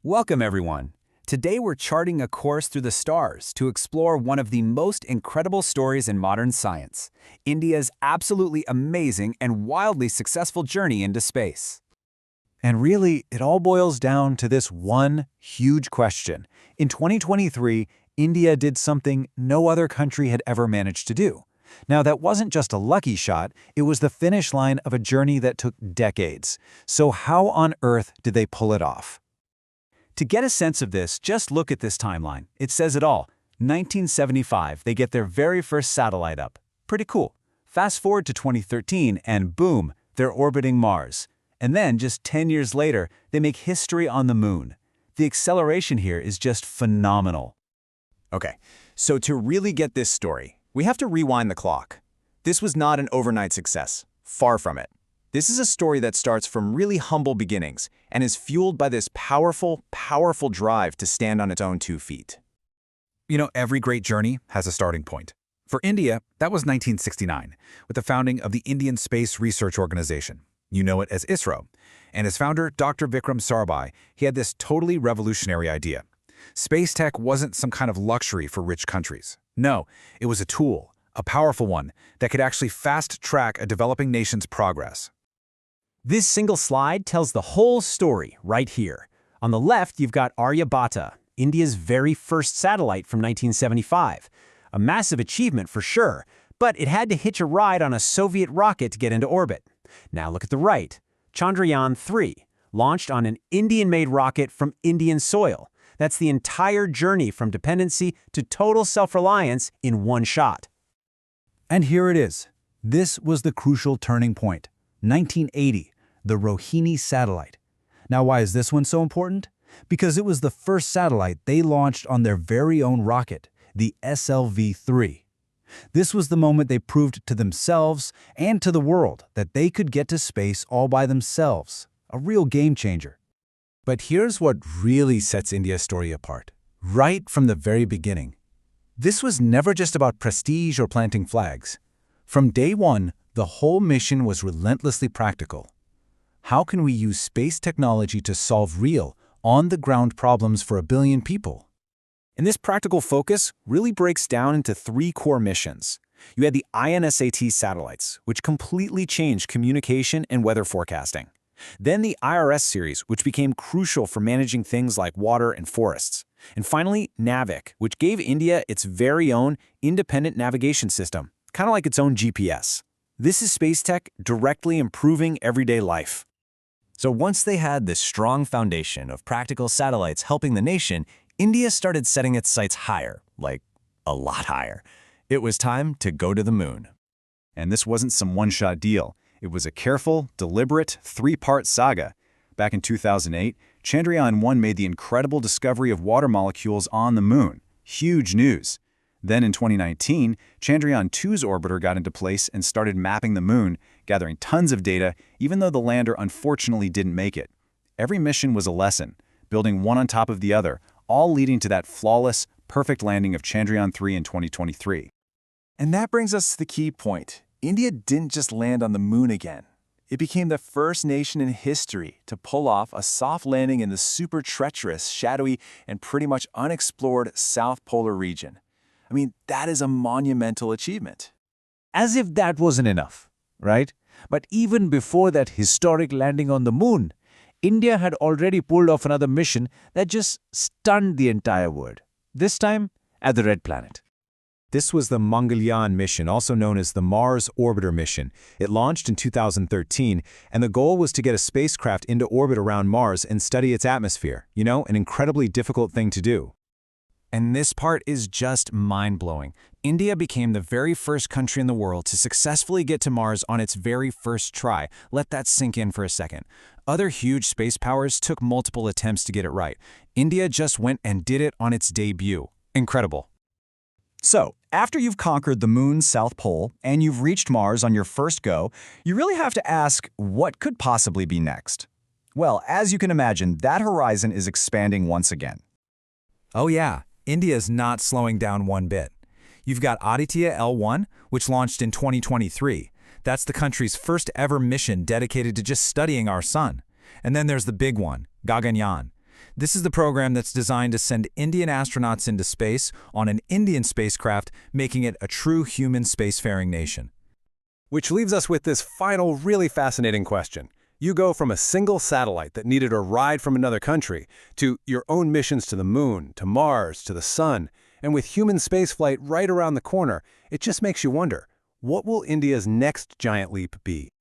Welcome, everyone. Today we're charting a course through the stars to explore one of the most incredible stories in modern science, India's absolutely amazing and wildly successful journey into space. And really, it all boils down to this one huge question. In 2023, India did something no other country had ever managed to do. Now, that wasn't just a lucky shot, it was the finish line of a journey that took decades. So how on earth did they pull it off? To get a sense of this, just look at this timeline. It says it all. 1975, they get their very first satellite up. Pretty cool. Fast forward to 2013, and boom, they're orbiting Mars. And then, just 10 years later, they make history on the moon. The acceleration here is just phenomenal. Okay, so to really get this story, we have to rewind the clock. This was not an overnight success. Far from it. This is a story that starts from really humble beginnings and is fueled by this powerful drive to stand on its own 2 feet. You know, every great journey has a starting point. For India, that was 1969, with the founding of the Indian Space Research Organization. You know it as ISRO. And as founder, Dr. Vikram Sarabhai, he had this totally revolutionary idea. Space tech wasn't some kind of luxury for rich countries. No, it was a tool, a powerful one, that could actually fast-track a developing nation's progress. This single slide tells the whole story right here. On the left, you've got Aryabhata, India's very first satellite from 1975. A massive achievement for sure, but it had to hitch a ride on a Soviet rocket to get into orbit. Now look at the right. Chandrayaan-3, launched on an Indian-made rocket from Indian soil. That's the entire journey from dependency to total self-reliance in one shot. And here it is. This was the crucial turning point. 1980, the Rohini satellite. Now, why is this one so important? Because it was the first satellite they launched on their very own rocket, the SLV-3. This was the moment they proved to themselves and to the world that they could get to space all by themselves, a real game changer. But here's what really sets India's story apart. Right from the very beginning, this was never just about prestige or planting flags. From day one, the whole mission was relentlessly practical. How can we use space technology to solve real, on-the-ground problems for 1 billion people? And this practical focus really breaks down into 3 core missions. You had the INSAT satellites, which completely changed communication and weather forecasting. Then the IRS series, which became crucial for managing things like water and forests. And finally, NAVIC, which gave India its very own independent navigation system, kind of like its own GPS. This is space tech directly improving everyday life. So once they had this strong foundation of practical satellites helping the nation, India started setting its sights higher, like a lot higher. It was time to go to the moon. And this wasn't some one-shot deal. It was a careful, deliberate, 3-part saga. Back in 2008, Chandrayaan-1 made the incredible discovery of water molecules on the moon. Huge news. Then in 2019, Chandrayaan-2's orbiter got into place and started mapping the moon, gathering tons of data, even though the lander unfortunately didn't make it. Every mission was a lesson, building one on top of the other, all leading to that flawless, perfect landing of Chandrayaan-3 in 2023. And that brings us to the key point. India didn't just land on the moon again. It became the first nation in history to pull off a soft landing in the super treacherous, shadowy, and pretty much unexplored South Polar region. I mean, that is a monumental achievement. As if that wasn't enough, right? But even before that historic landing on the moon, India had already pulled off another mission that just stunned the entire world. This time, at the Red Planet. This was the Mangalyaan mission, also known as the Mars Orbiter mission. It launched in 2013, and the goal was to get a spacecraft into orbit around Mars and study its atmosphere. You know, an incredibly difficult thing to do. And this part is just mind-blowing. India became the very first country in the world to successfully get to Mars on its very first try. Let that sink in for a second. Other huge space powers took multiple attempts to get it right. India just went and did it on its debut. Incredible. So, after you've conquered the moon's south pole and you've reached Mars on your first go, you really have to ask, what could possibly be next? Well, as you can imagine, that horizon is expanding once again. Oh yeah, India's not slowing down one bit. You've got Aditya L1, which launched in 2023. That's the country's first ever mission dedicated to just studying our sun. And then there's the big one, Gaganyaan. This is the program that's designed to send Indian astronauts into space on an Indian spacecraft, making it a true human spacefaring nation. Which leaves us with this final, really fascinating question. You go from a single satellite that needed a ride from another country to your own missions to the Moon, to Mars, to the Sun, and with human spaceflight right around the corner, it just makes you wonder, what will India's next giant leap be?